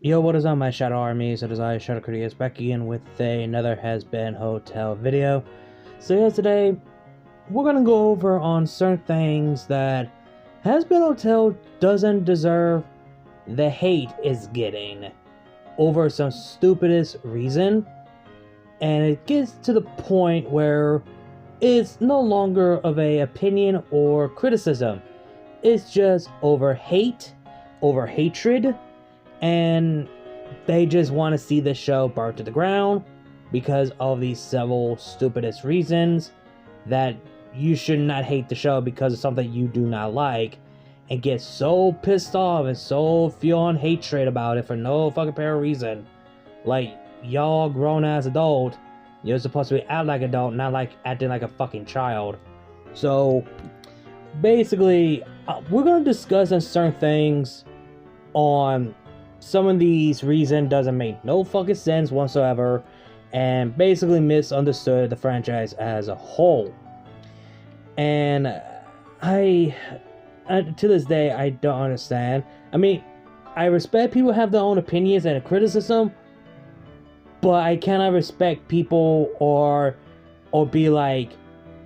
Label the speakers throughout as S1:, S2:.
S1: Yo, what is up, my Shadow Armies? It is I, Shadow Critias, back again with another Hazbin Hotel video. So yeah, today, we're gonna go over on certain things that Hazbin Hotel doesn't deserve the hate it's getting over some stupidest reason. And it gets to the point where it's no longer of a opinion or criticism. It's just over hate, over hatred, and they just want to see the show burnt to the ground because of these several stupidest reasons that you should not hate the show because of something you do not like and get so pissed off and so feeling hatred about it for no fucking apparent reason. Like, y'all grown ass adult, you're supposed to be act like adult, not like acting like a fucking child. So basically, we're gonna discuss certain things on some of these reasons doesn't make no fucking sense whatsoever and basically misunderstood the franchise as a whole. And I to this day, I don't understand. I mean, I respect people have their own opinions and criticism, but I cannot respect people or be like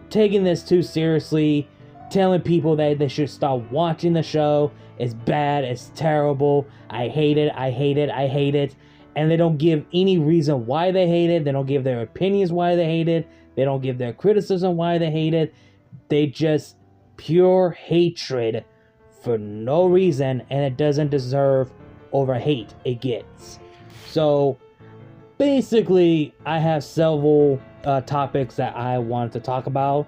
S1: taking this too seriously, telling people that they should stop watching the show. It's bad, it's terrible, I hate it, I hate it, I hate it. And they don't give any reason why they hate it. They don't give their opinions why they hate it. They don't give their criticism why they hate it. They just pure hatred for no reason, and it doesn't deserve over hate it gets. So basically, I have several topics that I want to talk about,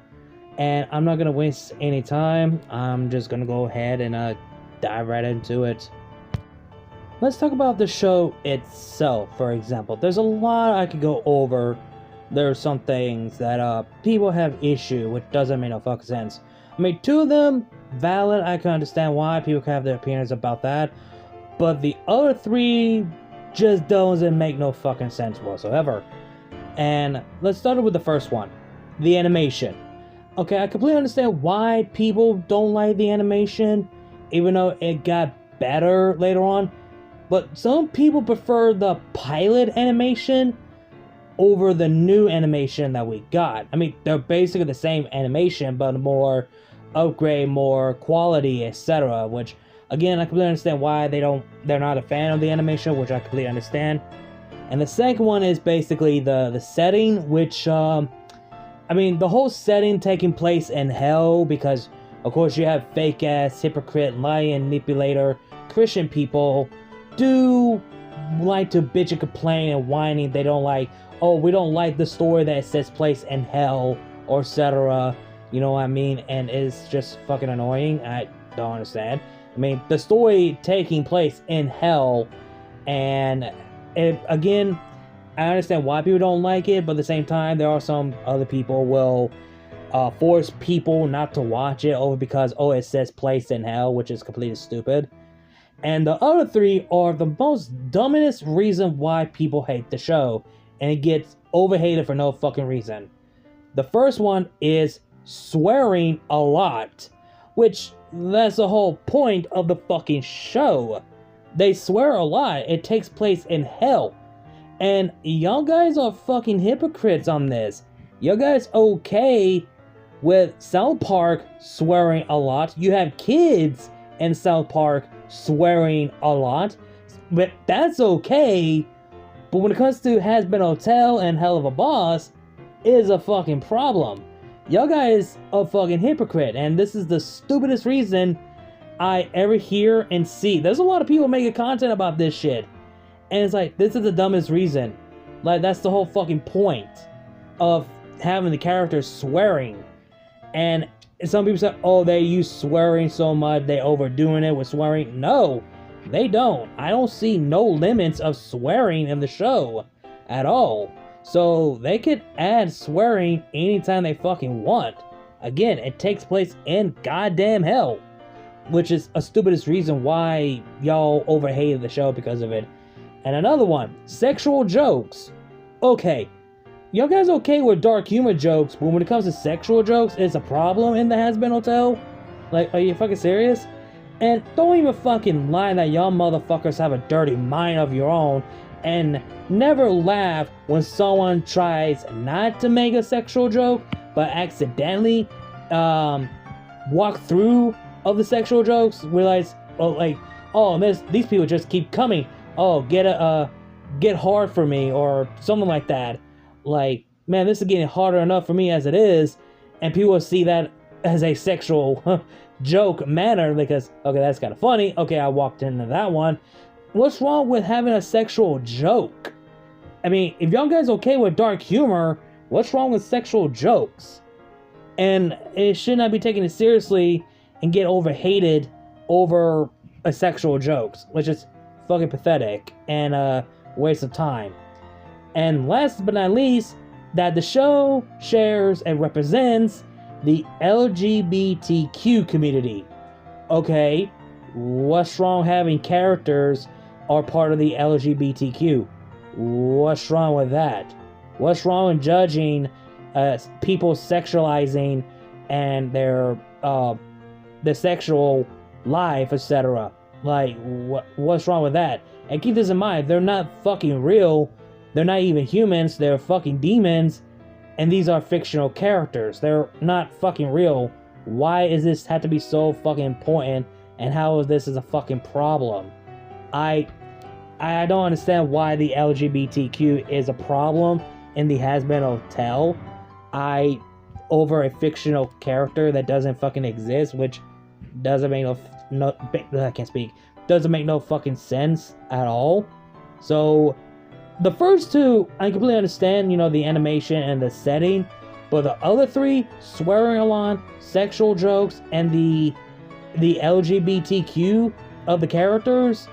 S1: and I'm not going to waste any time. I'm just going to go ahead and dive right into it. Let's talk about the show itself, for example. There's a lot I could go over. There are some things that people have issue, which doesn't make no fucking sense. I mean, two of them, valid. I can understand why people can have their opinions about that. But the other three just doesn't make no fucking sense whatsoever. And let's start with the first one. The animation. Okay, I completely understand why people don't like the animation, even though it got better later on. But some people prefer the pilot animation over the new animation that we got. I mean, they're basically the same animation, but more upgrade, more quality, etc. Which, again, I completely understand why they're not a fan of the animation, which I completely understand. And the second one is basically the setting, which, I mean, the whole setting taking place in hell, because, of course, you have fake-ass, hypocrite, lying, manipulator, Christian people do like to bitch and complain and whining. They don't like, oh, we don't like the story that takes place in hell, or etc. You know what I mean? And it's just fucking annoying. I don't understand. I mean, the story taking place in hell, and again, I understand why people don't like it, but at the same time, there are some other people will force people not to watch it over because, oh, it says place in hell, which is completely stupid. And the other three are the most dumbest reason why people hate the show, and it gets overhated for no fucking reason. The first one is swearing a lot, which that's the whole point of the fucking show. They swear a lot. It takes place in hell. And y'all guys are fucking hypocrites on this. Y'all guys okay with South Park swearing a lot. You have kids in South Park swearing a lot. But that's okay. But when it comes to Hazbin Hotel and Hell of a Boss, it is a fucking problem. Y'all guys are fucking hypocrite. And this is the stupidest reason I ever hear and see. There's a lot of people making content about this shit. And it's like, this is the dumbest reason. Like, that's the whole fucking point of having the characters swearing. And some people say, oh, they use swearing so much, they overdoing it with swearing. No, they don't. I don't see no limits of swearing in the show at all. So they could add swearing anytime they fucking want. Again, it takes place in goddamn hell, which is a stupidest reason why y'all overhated the show because of it. And another one, sexual jokes. Okay, y'all guys okay with dark humor jokes, but when it comes to sexual jokes, it's a problem in the Hazbin Hotel? Like, are you fucking serious? And don't even fucking lie that y'all motherfuckers have a dirty mind of your own, and never laugh when someone tries not to make a sexual joke, but accidentally walk through of the sexual jokes. Realize, these people just keep coming. Oh, get hard for me, or something like that. Like, man, this is getting harder enough for me as it is, and people see that as a sexual joke manner because, okay, that's kind of funny. Okay, I walked into that one. What's wrong with having a sexual joke? I mean, if y'all guys okay with dark humor, what's wrong with sexual jokes? And it should not be taken seriously and get overhated over a sexual jokes, which is fucking pathetic and a waste of time. And last but not least, that the show shares and represents the LGBTQ community. Okay, what's wrong having characters are part of the LGBTQ? What's wrong with that? What's wrong with judging people sexualizing and their sexual life, etc.? Like, what's wrong with that? And keep this in mind, they're not fucking real. They're not even humans. They're fucking demons. And these are fictional characters. They're not fucking real. Why is this had to be so fucking important? And how is this a fucking problem? I don't understand why the LGBTQ is a problem in the Hazbin Hotel. Over a fictional character that doesn't fucking exist, which doesn't make doesn't make no fucking sense at all. So the first two, I completely understand, the animation and the setting, but the other three, swearing a lot, sexual jokes, and the LGBTQ of the characters,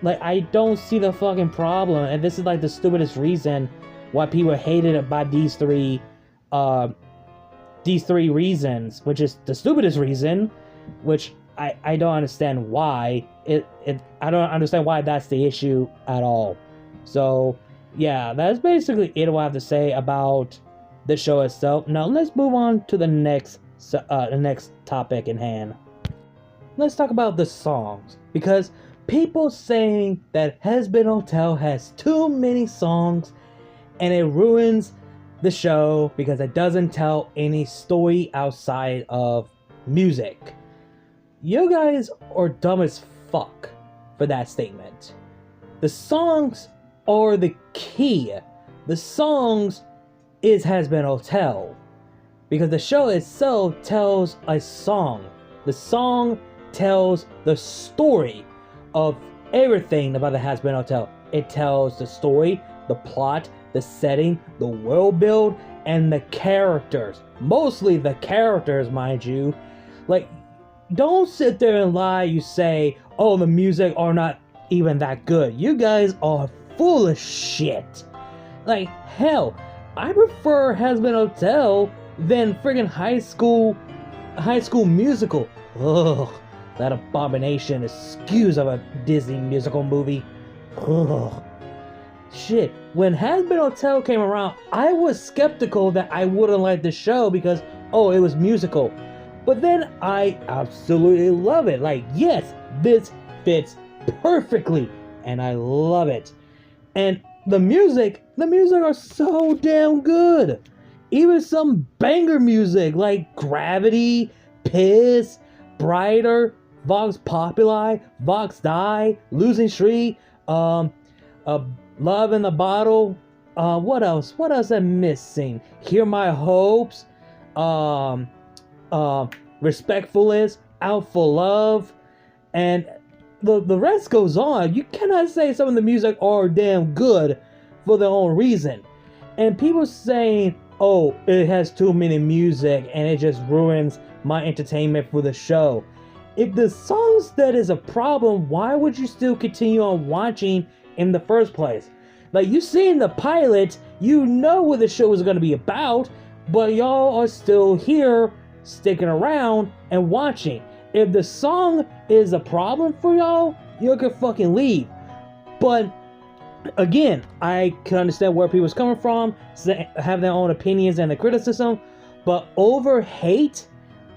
S1: like, I don't see the fucking problem. And this is like the stupidest reason why people hated it by these three reasons, which is the stupidest reason, which I don't understand why. I don't understand why that's the issue at all. So yeah, that's basically it what I have to say about the show itself. Now let's move on to the next topic in hand. Let's talk about the songs, because people saying that Hazbin Hotel has too many songs and it ruins the show because it doesn't tell any story outside of music. You guys are dumb as fuck for that statement. The songs are the key. The songs is Hazbin Hotel, because the show itself tells a song. The song tells the story of everything about the Hazbin Hotel. It tells the story, the plot, the setting, the world build, and the characters. Mostly the characters, mind you. Like, don't sit there and lie. You say, oh, the music are not even that good. You guys are full of shit. Like, hell, I prefer Hazbin Hotel than friggin' High School Musical. Ugh, that abomination, excuse of a Disney musical movie. Ugh. Shit, when Hazbin Hotel came around, I was skeptical that I wouldn't like the show because, oh, it was musical. But then I absolutely love it. Like, yes, this fits perfectly, and I love it. And the music are so damn good. Even some banger music like Gravity, Piss, Brighter, Vox Populi, Vox Die, Losing Street, Love in the Bottle. What else? What else am I missing? Hear My Hopes. Respectfulness, Out for Love, and the rest goes on. You cannot say some of the music are damn good for their own reason. And people saying, oh, it has too many music and it just ruins my entertainment for the show. If the songs that is a problem, why would you still continue on watching in the first place? Like, you see in the pilot, you know what the show is going to be about, but y'all are still here sticking around and watching. If the song is a problem for y'all, you can fucking leave. But again, I can understand where people's coming from, have their own opinions and the criticism, but over hate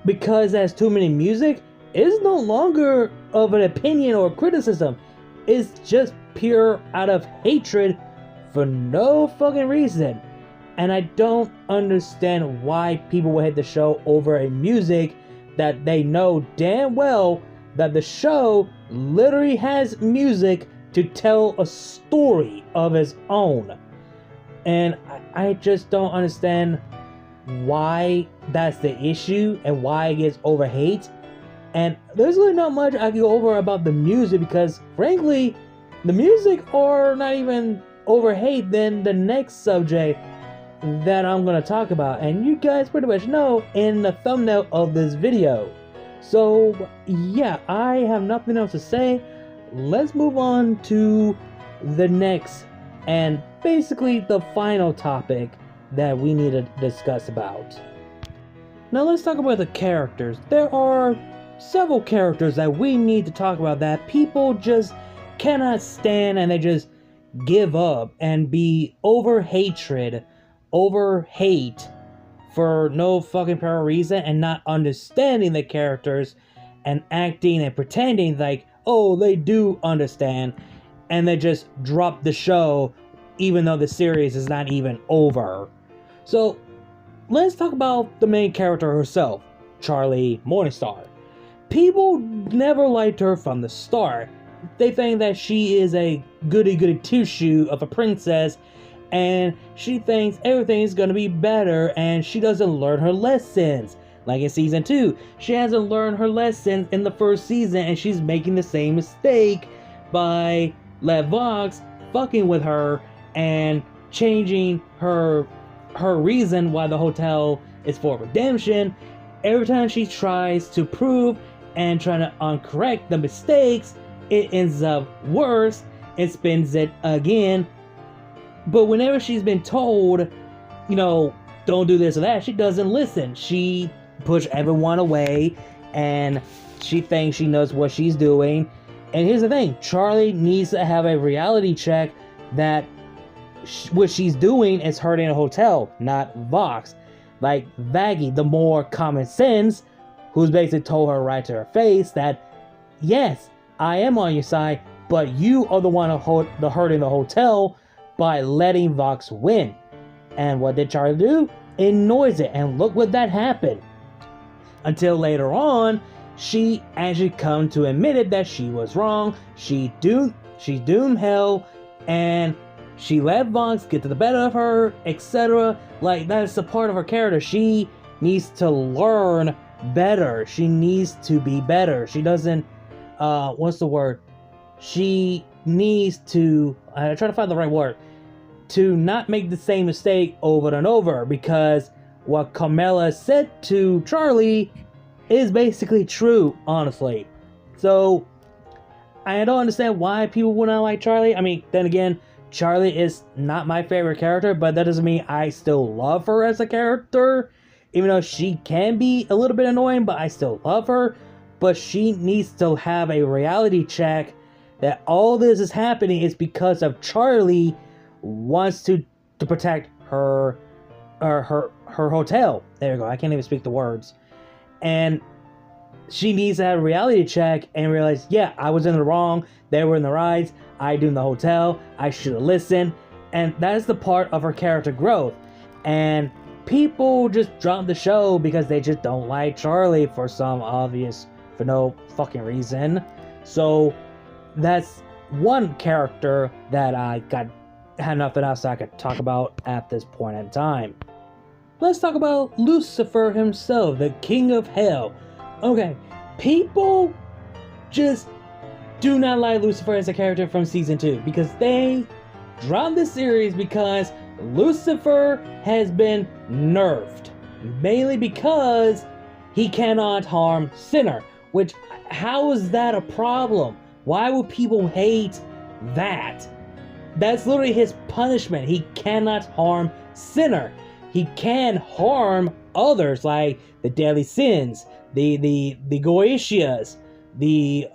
S1: because it has too many music is no longer of an opinion or criticism. It's just pure out of hatred for no fucking reason. And I don't understand why people would hate the show over a music that they know damn well that the show literally has music to tell a story of its own. And I just don't understand why that's the issue and why it gets overhate. And there's really not much I can go over about the music, because frankly, the music are not even overhate than the next subject that I'm going to talk about, and you guys pretty much know in the thumbnail of this video. So yeah, I have nothing else to say. Let's move on to the next and basically the final topic that we need to discuss about. Now let's talk about the characters. There are several characters that we need to talk about that people just cannot stand, and they just give up and be over hate for no fucking proper reason, and not understanding the characters and acting and pretending like, oh, they do understand, and they just drop the show even though the series is not even over. So let's talk about the main character herself, Charlie Morningstar. People never liked her from the start. They think that she is a goody two-shoe of a princess, and she thinks everything is going to be better, and she doesn't learn her lessons. Like in season 2, she hasn't learned her lessons in the first season, and she's making the same mistake by Vox fucking with her and changing her reason why the hotel is for redemption. Every time she tries to prove and trying to uncorrect the mistakes, it ends up worse and spins it again. But whenever she's been told, you know, don't do this or that, she doesn't listen. She pushes everyone away, and she thinks she knows what she's doing. And here's the thing, Charlie needs to have a reality check that what she's doing is hurting a hotel, not Vox. Like Vaggie, the more common sense, who's basically told her right to her face that, yes, I am on your side, but you are the one hurting the hotel by letting Vox win. And what did Charlie do? Ignores it, and look what that happened. Until later on, she actually come to admit it that she was wrong. She's doomed hell, and she let Vox get to the better of her, etc. Like, that is a part of her character. She needs to learn better. She needs to be better. She doesn't, what's the word? She needs to, I try to find the right word, to not make the same mistake over and over, because what Carmela said to Charlie is basically true, honestly. So, I don't understand why people would not like Charlie. I mean, then again, Charlie is not my favorite character, but that doesn't mean I still love her as a character. Even though she can be a little bit annoying, but I still love her. But she needs to have a reality check that all this is happening is because of Charlie wants to protect her hotel. There you go. I can't even speak the words. And she needs to have a reality check and realize, yeah, I was in the wrong. They were in the right. I do in the hotel. I should have listened. And that is the part of her character growth. And people just drop the show because they just don't like Charlie for no fucking reason. So that's one character that I had nothing else I could talk about at this point in time. Let's talk about Lucifer himself, the King of Hell. Okay, people just do not like Lucifer as a character from season 2 because they dropped the series because Lucifer has been nerfed, mainly because he cannot harm Sinner. Which, how is that a problem? Why would people hate that? That's literally his punishment. He cannot harm Sinner. He can harm others, like the deadly sins, the Goetias, the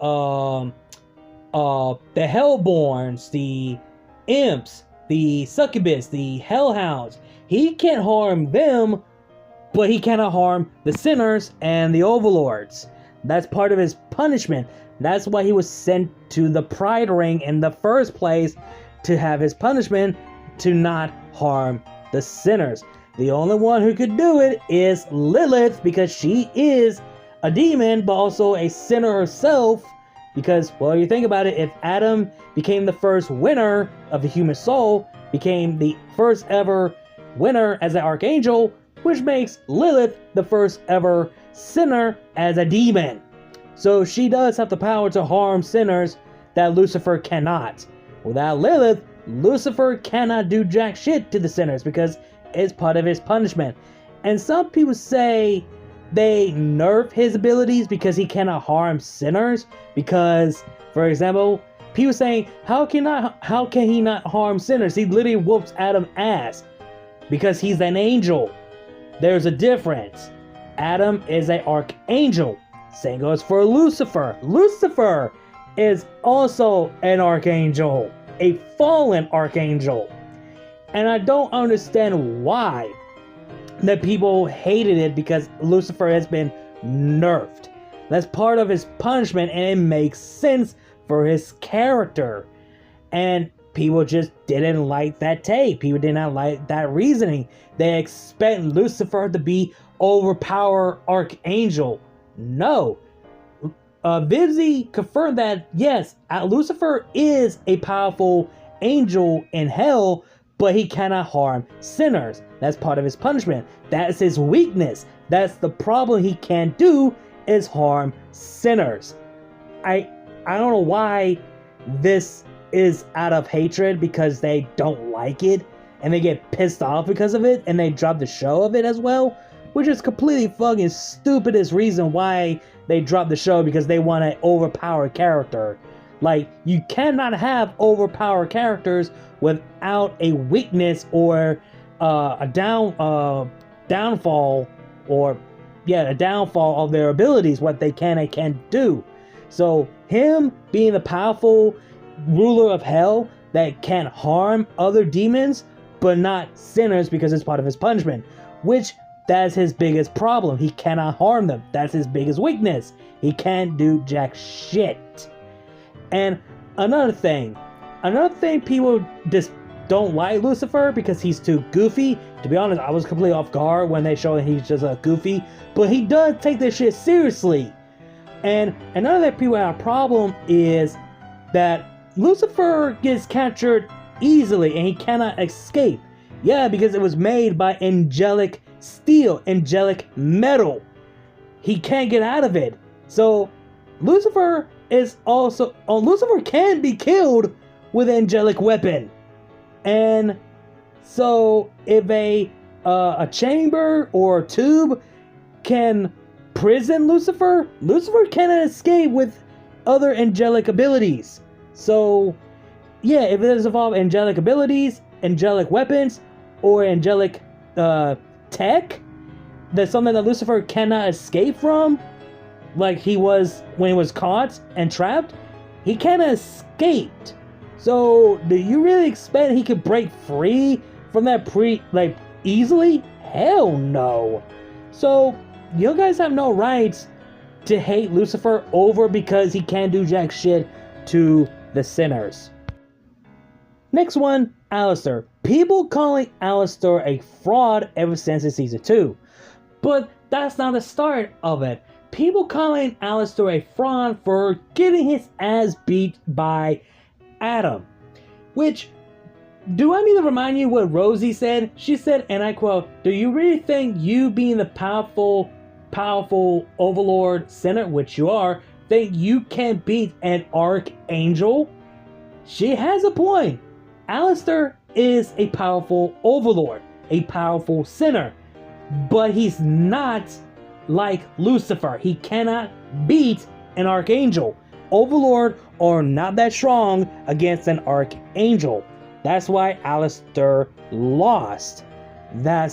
S1: Hellborns, the imps, the succubus, the hellhounds. He can't harm them, but he cannot harm the sinners and the overlords. That's part of his punishment. That's why he was sent to the Pride Ring in the first place, to have his punishment, to not harm the sinners. The only one who could do it is Lilith, because she is a demon, but also a sinner herself. Because, well, you think about it, if Adam became the first winner of the human soul, became the first ever winner as an archangel, which makes Lilith the first ever sinner as a demon. So she does have the power to harm sinners that Lucifer cannot. Without Lilith, Lucifer cannot do jack shit to the sinners because it's part of his punishment. And some people say they nerf his abilities because he cannot harm sinners. Because, for example, people saying, how can he not harm sinners? He literally whoops Adam's ass because he's an angel. There's a difference. Adam is an archangel. Same goes for Lucifer. Lucifer is also an archangel, a fallen archangel. And I don't understand why that people hated it, because Lucifer has been nerfed. That's part of his punishment, and it makes sense for his character. And people just didn't like that take. People did not like that reasoning. They expect Lucifer to be overpowered archangel. No. Vivzy confirmed that, yes, Lucifer is a powerful angel in hell, but he cannot harm sinners. That's part of his punishment. That's his weakness. That's the problem he can't do, is harm sinners. I don't know why this is out of hatred, because they don't like it and they get pissed off because of it, and they drop the show of it as well, which is completely fucking stupidest reason why they dropped the show, because they want an overpowered character. Like, you cannot have overpowered characters without a weakness or a downfall of their abilities, what they can and can't do. So him being the powerful ruler of hell that can harm other demons but not sinners, because it's part of his punishment, which that's his biggest problem. He cannot harm them. That's his biggest weakness. He can't do jack shit. And another thing people just don't like Lucifer because he's too goofy. To be honest, I was completely off guard when they showed he's just a goofy, but he does take this shit seriously. And another thing people have a problem is that Lucifer gets captured easily and he cannot escape. Yeah, because it was made by angelic steel, angelic metal. He can't get out of it. So Lucifer can be killed with an angelic weapon. And so if a chamber or a tube can prison Lucifer cannot escape with other angelic abilities. So yeah, if it does involve angelic abilities, angelic weapons, or angelic tech, that's something that Lucifer cannot escape from, like he was when he was caught and trapped, he cannot escape. So do you really expect he could break free from that easily? Hell no. So you guys have no rights to hate Lucifer over because he can't do jack shit to the sinners. Next one, Alistair. People calling Alistair a fraud ever since season 2. But that's not the start of it. People calling Alistair a fraud for getting his ass beat by Adam. Which, do I need to remind you what Rosie said? She said, and I quote, "Do you really think you being the powerful overlord sinner, which you are, think you can beat an archangel?" She has a point. Alistair is a powerful overlord, a powerful sinner, but he's not like Lucifer. He cannot beat an archangel. Overlord are not that strong against an archangel. That's why Alistair lost. I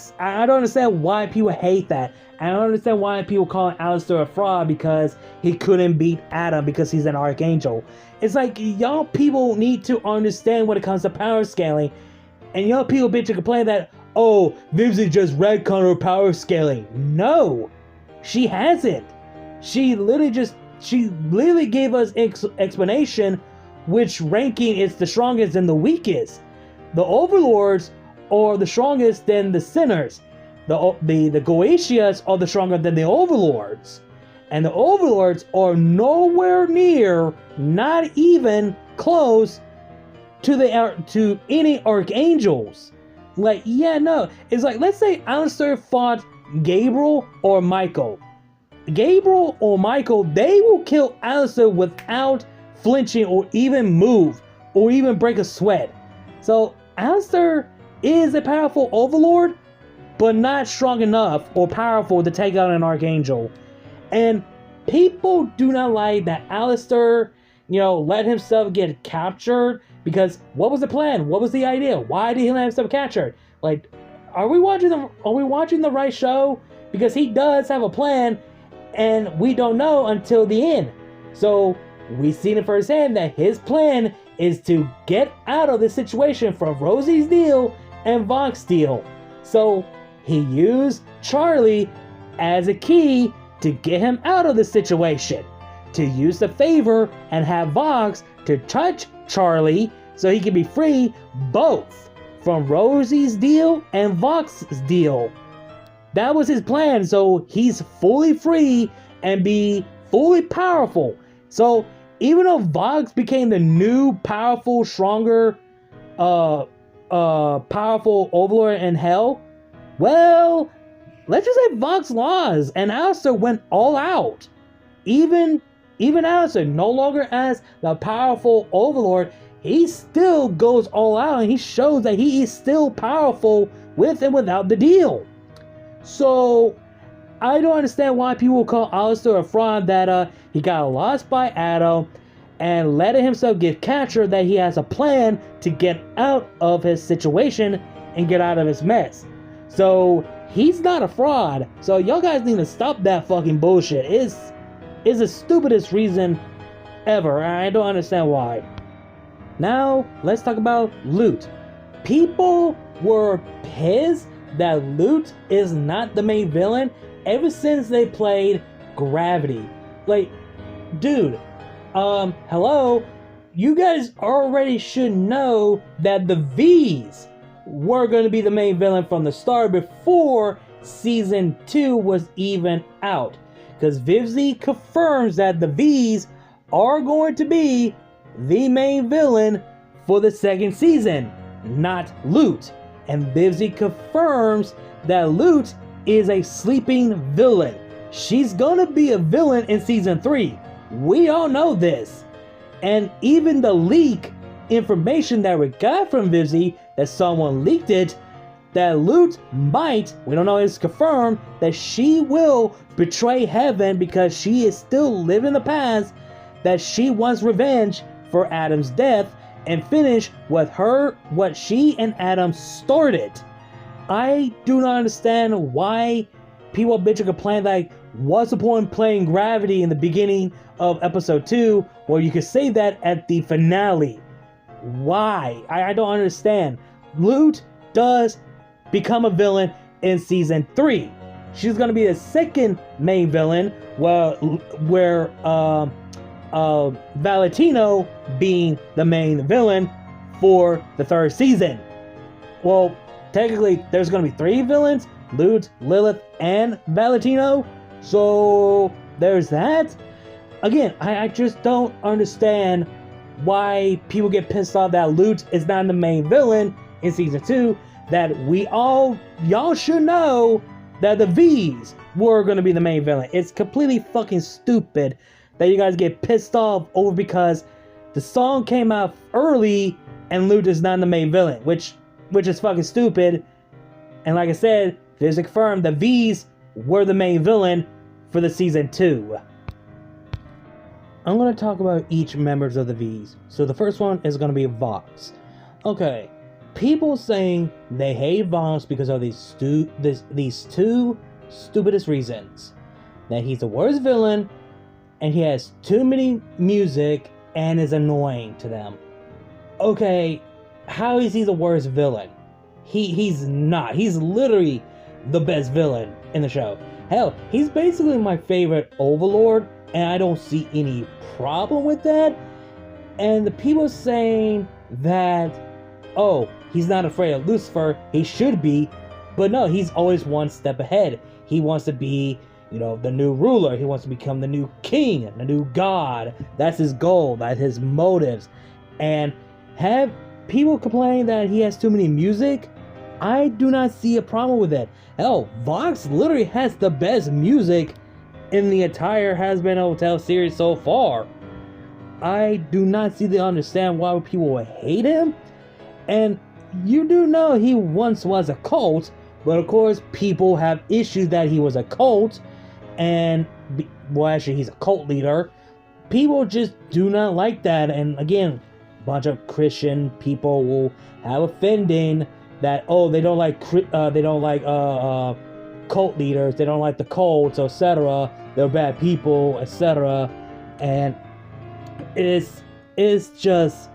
S1: don't understand why people hate that. I don't understand why people call Alistair a fraud because he couldn't beat Adam because he's an archangel. It's like, y'all people need to understand when it comes to power scaling. And y'all people bitch and complain that, oh, Vivzy just retconned her power scaling. No, she hasn't. She literally just she literally gave us explanation which ranking is the strongest and the weakest. The overlords are the strongest than the sinners. The Goetias are the stronger than the overlords. And the overlords are nowhere near, not even close to any archangels. Like, yeah, no. It's like, let's say Alistair fought Gabriel or Michael. Gabriel or Michael, they will kill Alistair without flinching or even move or even break a sweat. So Alistair is a powerful overlord, but not strong enough or powerful to take out an archangel. And people do not like that Alistair, let himself get captured, because what was the plan? What was the idea? Why did he let himself captured? Like, are we watching the right show? Because he does have a plan, and we don't know until the end. So we've seen it firsthand that his plan is to get out of this situation from Rosie's deal and Vox's deal. So he used Charlie as a key to get him out of the situation, to use the favor and have Vox to touch Charlie so he can be free both from Rosie's deal and Vox's deal. That was his plan, so he's fully free and be fully powerful. So even though Vox became the new powerful, stronger, powerful overlord in hell, well, let's just say Vox lost and Alistair went all out. Even Alistair, no longer as the powerful overlord, he still goes all out and he shows that he is still powerful with and without the deal. So I don't understand why people call Alistair a fraud, that he got lost by Adam and letting himself get captured, that he has a plan to get out of his situation and get out of his mess. So he's not a fraud. So y'all guys need to stop that fucking bullshit. It's the stupidest reason ever. I don't understand why. Now let's talk about Lute. People were pissed that Lute is not the main villain ever since they played Gravity. Like, dude, hello? You guys already should know that the V's were going to be the main villain from the start before season 2 was even out. Because Vivzy confirms that the V's are going to be the main villain for the second season, not Lute. And Vivzy confirms that Lute is a sleeping villain. She's gonna be a villain in season 3. We all know this. And even the leak information that we got from Vivzy, that someone leaked it, that Lute might, we don't know if it's confirmed, that she will betray heaven because she is still living the past, that she wants revenge for Adam's death and finish what she and Adam started. I do not understand why people bitch and complain, like, what's the point in playing Gravity in the beginning of episode 2 where you could say that at the finale? Why? I don't understand. Lute does become a villain in season 3. She's gonna be the second main villain, where Valentino being the main villain for the third season. Well, technically, there's going to be 3 villains: Lute, Lilith, and Valentino. So there's that. Again, I just don't understand why people get pissed off that Lute is not the main villain in season 2. That y'all should know that the V's were going to be the main villain. It's completely fucking stupid that you guys get pissed off over because the song came out early and Lute is not the main villain, which is fucking stupid. And like I said, there's a confirmed the V's were the main villain for the season 2. I'm going to talk about each members of the V's. So the first one is going to be Vox. Okay, people saying they hate Vox because of these 2 stupidest reasons. That he's the worst villain, and he has too many music and is annoying to them. Okay, how is he the worst villain? He's not. He's literally the best villain in the show. Hell, he's basically my favorite overlord and I don't see any problem with that. And the people saying that, oh, he's not afraid of Lucifer, he should be, but no, he's always one step ahead. He wants to be, you know, the new ruler. He wants to become the new king, the new god. That's his goal, that's his motives. And have people complain that he has too many music, I do not see a problem with it. Hell, Vox literally has the best music in the entire Hazbin Hotel series so far. I do not see the understand why people would hate him. And you do know he once was a cult, but of course people have issues that he was a cult, and well, actually he's a cult leader. People just do not like that, and again, a bunch of Christian people will have offending that, oh, they don't like cult leaders, they don't like the cults, etc. They're bad people, etc. And it's just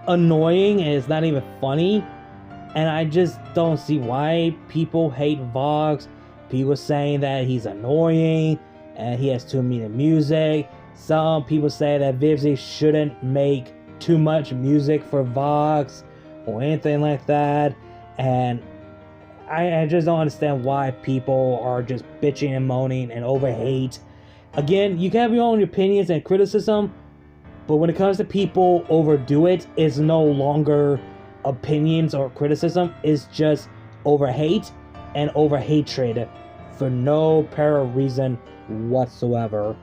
S1: annoying, and it's not even funny. And I just don't see why people hate Vox. People saying that he's annoying and he has too many music. Some people say that Vivzy shouldn't make too much music for Vox or anything like that. And I just don't understand why people are just bitching and moaning and overhate. Again, you can have your own opinions and criticism, but when it comes to people overdo it, it's no longer opinions or criticism. It's just overhate and overhatred for no apparent reason whatsoever.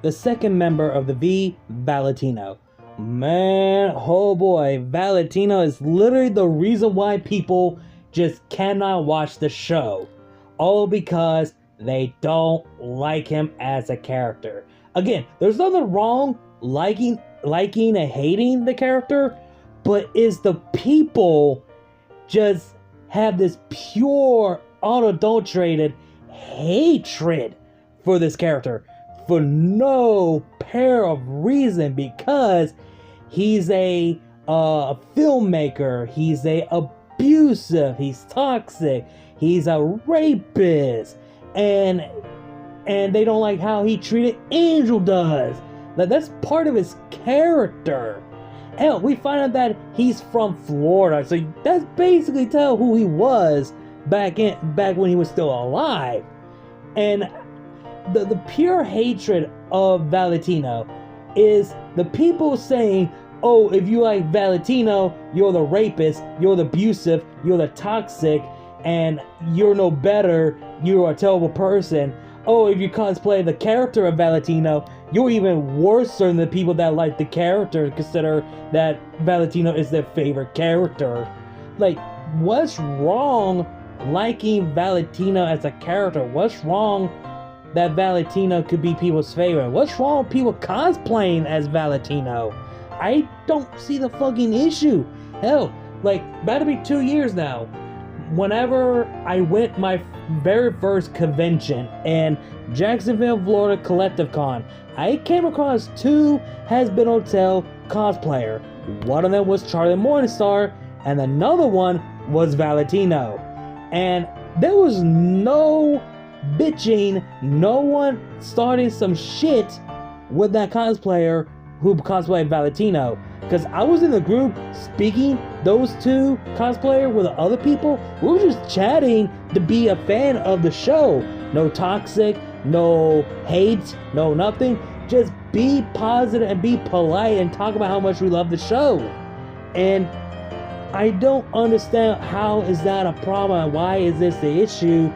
S1: The second member of the V, Valentino. Man, oh boy, Valentino is literally the reason why people just cannot watch the show. All because they don't like him as a character. Again, there's nothing wrong liking and hating the character, but is the people just have this pure, unadulterated hatred for this character for no pair of reason, because he's a filmmaker, he's abusive, he's toxic, he's a rapist, and they don't like how he treated Angel does. That's part of his character. Hell, we find out that he's from Florida, so that's basically tell who he was back when he was still alive. And the pure hatred of Valentino is the people saying, oh, if you like Valentino, you're the rapist, you're the abusive, you're the toxic, and you're no better, you're a terrible person. Oh, if you cosplay the character of Valentino, you're even worse than the people that like the character consider that Valentino is their favorite character. Like, what's wrong liking Valentino as a character? What's wrong that Valentino could be people's favorite? What's wrong with people cosplaying as Valentino? I don't see the fucking issue. Hell, like, about to be 2 years now. Whenever I went my very first convention in Jacksonville, Florida, Collective Con, I came across 2 Hazbin Hotel cosplayer. One of them was Charlie Morningstar, and another one was Valentino. And there was no bitching, no one starting some shit with that cosplayer who cosplayed Valentino. Because I was in the group speaking those 2 cosplayers with the other people. We were just chatting to be a fan of the show. No toxic, no hate, no nothing. Just be positive and be polite and talk about how much we love the show. And I don't understand how is that a problem. Why is this the issue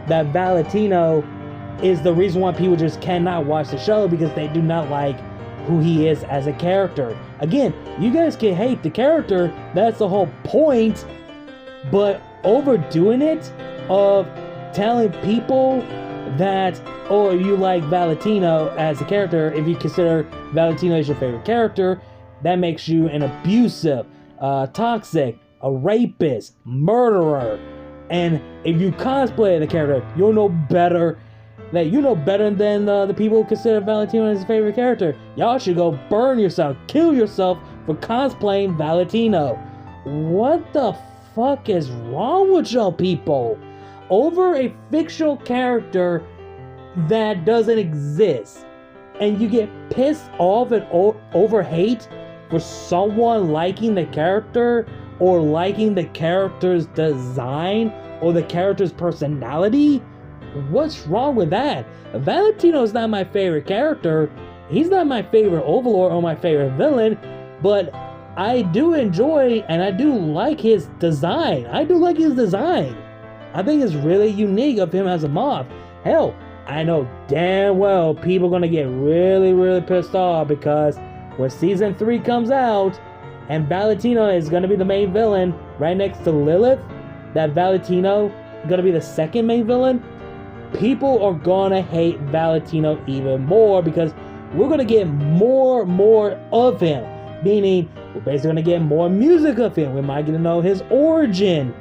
S1: that Valentino is the reason why people just cannot watch the show, because they do not like who he is as a character. Again, you guys can hate the character, that's the whole point, but overdoing it of telling people that, oh, you like Valentino as a character, if you consider Valentino as your favorite character, that makes you an abusive, toxic, a rapist, murderer. And if you cosplay the character, you're no better. That you know better than the people who consider Valentino as a favorite character. Y'all should go burn yourself, kill yourself for cosplaying Valentino. What the fuck is wrong with y'all people? Over a fictional character that doesn't exist. and you get pissed off and over hate for someone liking the character or liking the character's design or the character's personality? What's wrong with that? Valentino is not my favorite character. He's not my favorite overlord or my favorite villain, but I do enjoy and I do like his design. I think it's really unique of him as a mob. Hell, I know damn well people are gonna get really, really pissed off because when season 3 comes out and Valentino is gonna be the main villain right next to Lilith, that Valentino is gonna be the second main villain, people are gonna hate Valentino even more because we're gonna get more of him. Meaning, we're basically gonna get more music of him. We might get to know his origin.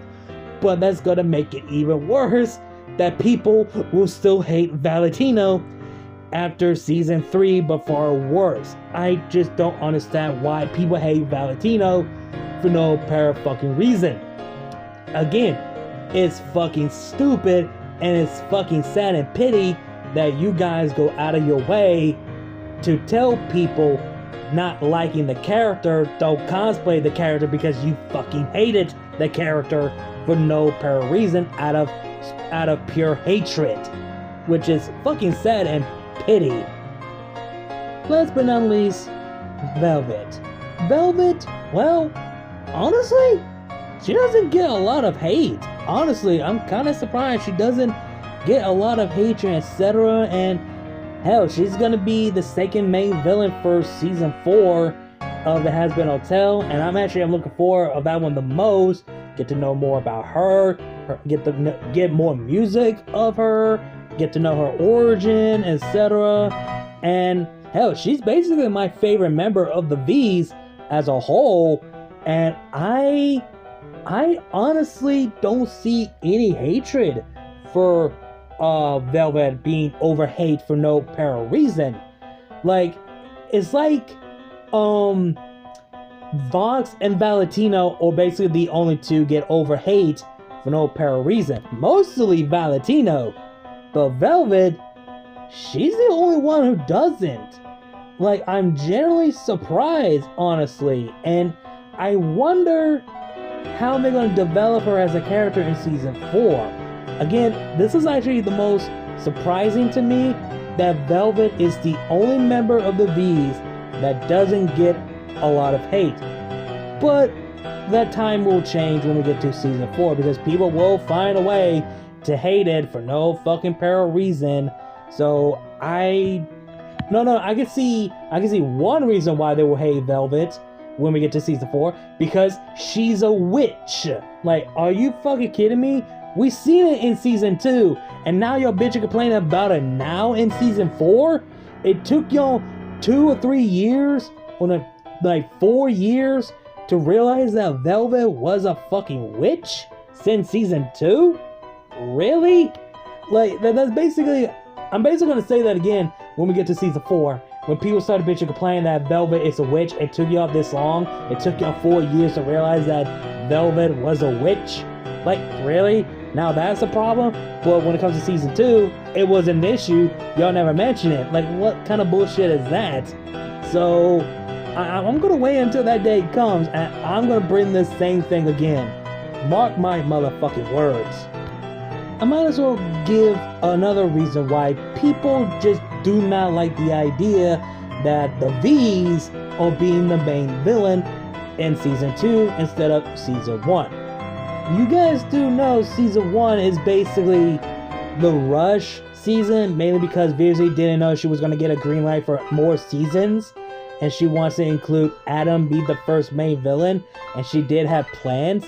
S1: But that's gonna make it even worse that people will still hate Valentino after season 3, but far worse. I just don't understand why people hate Valentino for no fucking reason. Again, it's fucking stupid and it's fucking sad and pity that you guys go out of your way to tell people not liking the character, don't cosplay the character because you fucking hated the character for no apparent reason out of pure hatred, which is fucking sad and pity. Last but not least, Velvet. Velvet, well, honestly, she doesn't get a lot of hate. Honestly, I'm kind of surprised she doesn't get a lot of hatred, etc. And hell, she's gonna be the second main villain for season 4 of the Hazbin Hotel, and I'm looking forward to that one the most. Get to know more about her, get more music of her, get to know her origin, etc. And hell, she's basically my favorite member of the V's as a whole, and I honestly don't see any hatred for Velvet being over hate for no apparent reason. Like, it's like Vox and Valentino are basically the only two get over hate for no apparent reason. Mostly Valentino, but Velvet, she's the only one who doesn't. Like, I'm generally surprised, honestly, and I wonder how they're going to develop her as a character in season 4. Again, this is actually the most surprising to me, that Velvet is the only member of the V's that doesn't get a lot of hate. But that time will change when we get to season 4, because people will find a way to hate it for no fucking apparent reason. So I can see one reason why they will hate Velvet when we get to season 4, because she's a witch. Like, are you fucking kidding me? We seen it in season 2, and now y'all bitching complaining about it now in season 4? It took y'all 2 or 3 years, or like 4 years, to realize that Velvet was a fucking witch since season 2? Really? Like, that's basically, I'm basically gonna say that again when we get to season 4. When people started bitching complaining that Velvet is a witch, it took y'all this long, it took y'all 4 years to realize that Velvet was a witch? Like, really? Now that's a problem? But when it comes to season 2, it was an issue, y'all never mention it. Like, what kind of bullshit is that? So, I'm gonna wait until that day comes, and I'm gonna bring this same thing again. Mark my motherfucking words. I might as well give another reason why people just do not like the idea that the V's are being the main villain in season 2 instead of season 1. You guys do know season 1 is basically the rush season, mainly because Vizzy didn't know she was going to get a green light for more seasons, and she wants to include Adam be the first main villain, and she did have plans.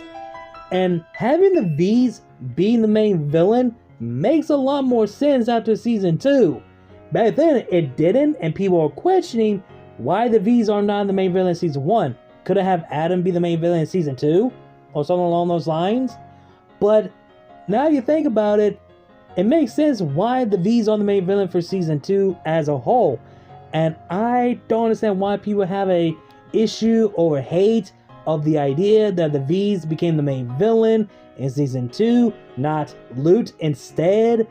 S1: And having the V's being the main villain makes a lot more sense after season 2. Back then it didn't, and people were questioning why the V's are not the main villain in season 1. Could it have Adam be the main villain in season 2? Or something along those lines? But now you think about it, it makes sense why the V's are the main villain for season 2 as a whole. And I don't understand why people have a issue or hate of the idea that the V's became the main villain in season 2, not Loot instead.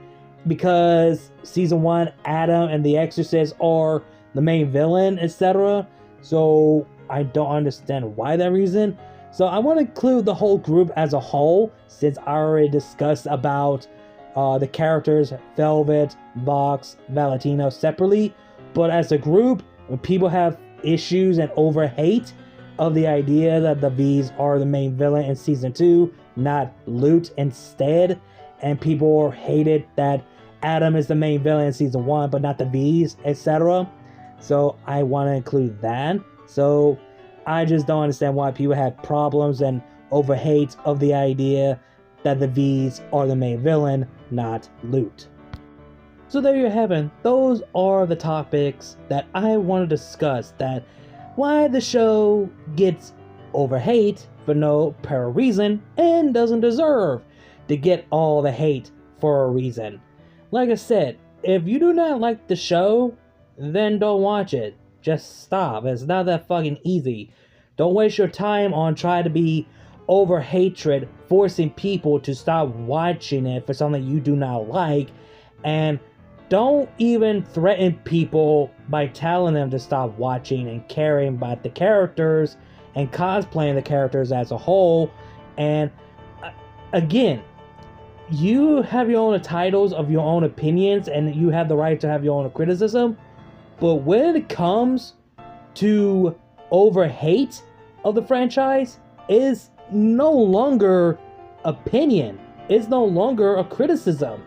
S1: because season 1, Adam and the Exorcist are the main villain, etc. So I don't understand why that reason. So I want to include the whole group as a whole, since I already discussed about the characters Velvet, Vox, Valentino separately. But as a group, when people have issues and over-hate of the idea that the V's are the main villain in season 2, not Loot instead, and people hated that Adam is the main villain in season 1, but not the V's, etc. So I want to include that. So I just don't understand why people have problems and over-hate of the idea that the V's are the main villain, not Loot. So there you have it. Those are the topics that I want to discuss. That why the show gets over-hate for no apparent reason and doesn't deserve to get all the hate for a reason. Like I said, if you do not like the show, then don't watch it. Just stop. It's not that fucking easy. Don't waste your time on trying to be over hatred, forcing people to stop watching it for something you do not like, and don't even threaten people by telling them to stop watching and caring about the characters and cosplaying the characters as a whole. And again, you have your own titles of your own opinions, and you have the right to have your own criticism. But when it comes to over-hate of the franchise, is no longer opinion. It's no longer a criticism.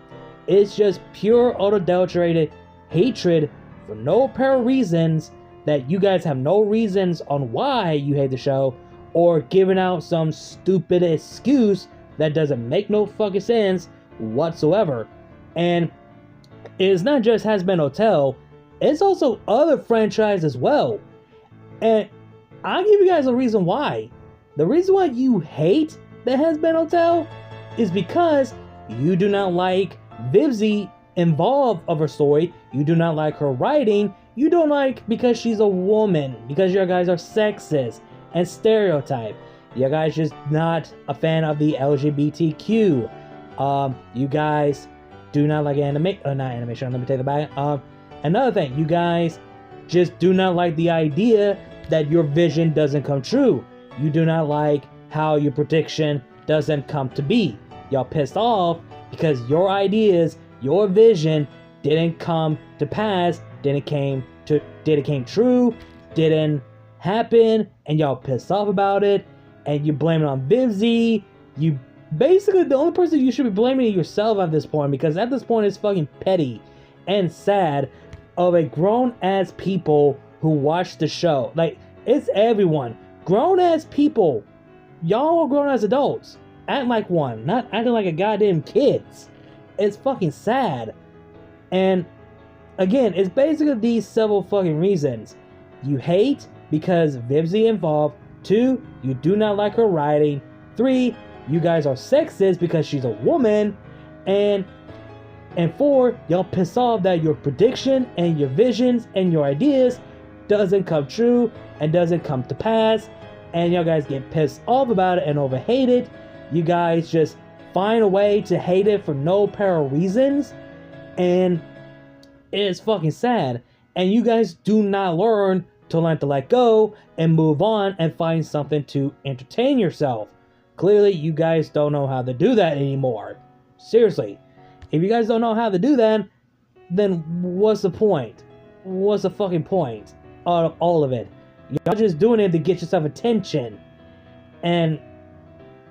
S1: It's just pure unadulterated hatred for no apparent reasons, that you guys have no reasons on why you hate the show, or giving out some stupid excuse that doesn't make no fucking sense whatsoever. And it's not just Hazbin Hotel, it's also other franchises as well. And I'll give you guys a reason why. The reason why you hate the Hazbin Hotel is because you do not like Vivzy involved of her story. You do not like her writing. You don't like because she's a woman, because you guys are sexist and stereotype. You guys just not a fan of the LGBTQ. You guys do not like not animation. Let me take it back. Another thing, you guys just do not like the idea that your vision doesn't come true. You do not like how your prediction doesn't come to be. Y'all pissed off because your ideas, your vision didn't come to pass, didn't came true, didn't happen, and y'all pissed off about it, and you blame it on Vivzy. You basically, the only person you should be blaming is yourself at this point, because at this point it's fucking petty and sad of a grown-ass people who watch the show. Like, it's everyone. Grown-ass people. Y'all are grown-ass adults. Act like one, not acting like a goddamn kids. It's fucking sad. And again, it's basically these several fucking reasons. You hate because Vivzy involved. 2, you do not like her writing. 3, you guys are sexist because she's a woman. And 4, y'all piss off that your prediction and your visions and your ideas doesn't come true and doesn't come to pass. And y'all guys get pissed off about it and over-hate it. You guys just find a way to hate it for no apparent reasons. And it's fucking sad. And you guys do not learn to let go and move on and find something to entertain yourself. Clearly, you guys don't know how to do that anymore. Seriously. If you guys don't know how to do that, then what's the point? What's the fucking point of all of it? Y'all just doing it to get yourself attention. And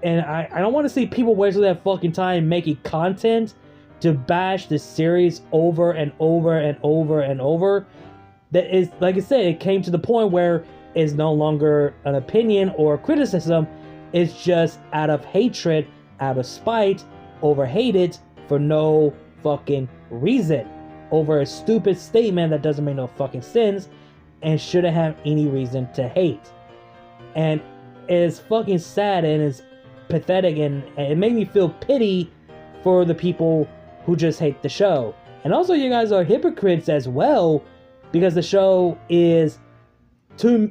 S1: I don't want to see people waste their fucking time making content to bash this series over and over and over and over. That is, like I said, it came to the point where it's no longer an opinion or criticism. It's just out of hatred, out of spite, over-hated for no fucking reason. Over a stupid statement that doesn't make no fucking sense and shouldn't have any reason to hate. And it's fucking sad and it's pathetic, and it made me feel pity for the people who just hate the show. And also, you guys are hypocrites as well, because the show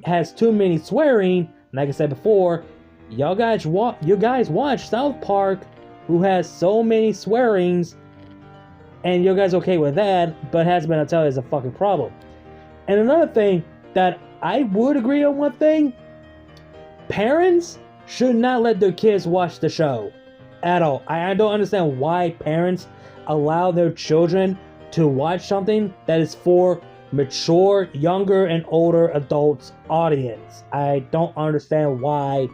S1: has too many swearing. Like I said before, you guys watch South Park, who has so many swearings, and you guys okay with that, but Hazbin, I tell you, is a fucking problem. And another thing that I would agree on one thing, parents should not let their kids watch the show at all. I don't understand why parents allow their children to watch something that is for mature, younger, and older adults audience. I don't understand why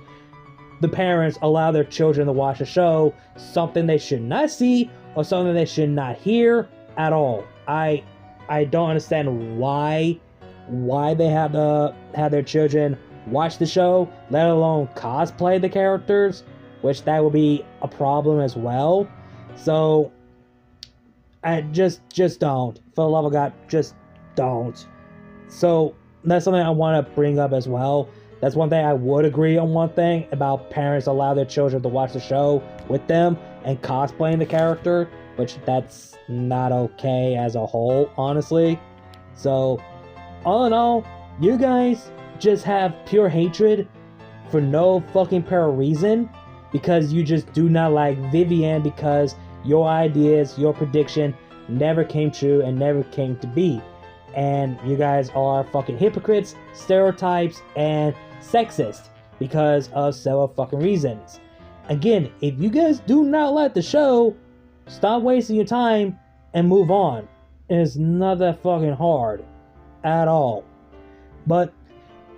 S1: the parents allow their children to watch a show, something they should not see or something they should not hear at all. I don't understand why they have to have their children watch the show, let alone cosplay the characters, which that would be a problem as well. So I just don't. For the love of God, just don't. So that's something I want to bring up as well. That's one thing I would agree on, one thing about parents allow their children to watch the show with them and cosplaying the character, which that's not okay as a whole, honestly. So all in all, you guys just have pure hatred for no fucking pair of reason, because you just do not like Vivian, because your ideas, your prediction never came true and never came to be. And you guys are fucking hypocrites, stereotypes, and sexist because of several fucking reasons. Again, if you guys do not like the show, stop wasting your time and move on. It's not that fucking hard at all. But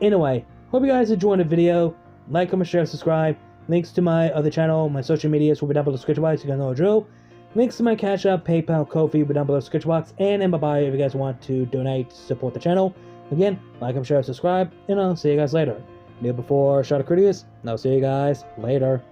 S1: anyway, hope you guys enjoyed the video. Like, comment, share, subscribe. Links to my other channel, my social medias will be down below the description box. You guys know the drill. Links to my Cash App, PayPal, Ko-fi will be down below the description box, and in my bio if you guys want to donate to support the channel. Again, like, comment, share, subscribe, and I'll see you guys later. Kneel before shot of Critias, and I'll see you guys later.